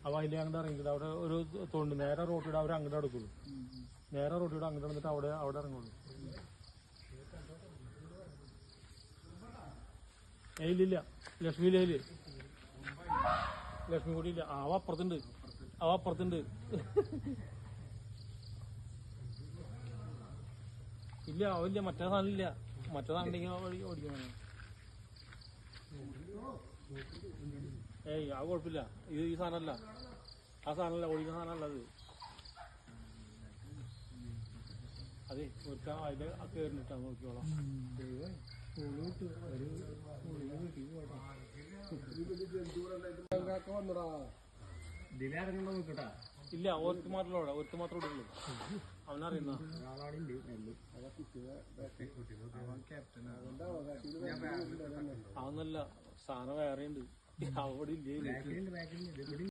അപ്പൊ അതിൽ അങ്ങോട്ട് ഇറങ്ങിയിട്ട് അവിടെ ഒരു തൊണ്ട് നേരെ റോട്ടിയുടെ അവർ അങ്ങോട്ട് എടുക്കുള്ളൂ. നേരെ റോട്ടിയുടെ അങ്ങോട്ട് വന്നിട്ട് അവിടെ ഇറങ്ങുള്ളൂ. ഇല്ല ലക്ഷ്മിയില് ലക്ഷ്മി കൂടി ഇല്ല. അവ അപ്പുറത്തുണ്ട് ഇല്ല അവല്ല. മറ്റേ സാധനം ഇല്ല. മറ്റേ സാധനം ഉണ്ടെങ്കിൽ ഓടിക്കാൻ. ആ കുഴപ്പമില്ല. ഈ സാധനമല്ല, ആ സാധനമല്ല, ഓടിക്കുന്ന സാധനമല്ല അത്. അതെ ഒരുക്കാൻ അതില് കയറിട്ടാ നോക്കിക്കോളാം. ഇല്ല ഒറ്റ മാത്രമേ ഉള്ളൂ. അവനറിയുന്ന അവന്നല്ല, സാധനം വേറെ ഉണ്ട്. അവിടെ ഇല്ലേ.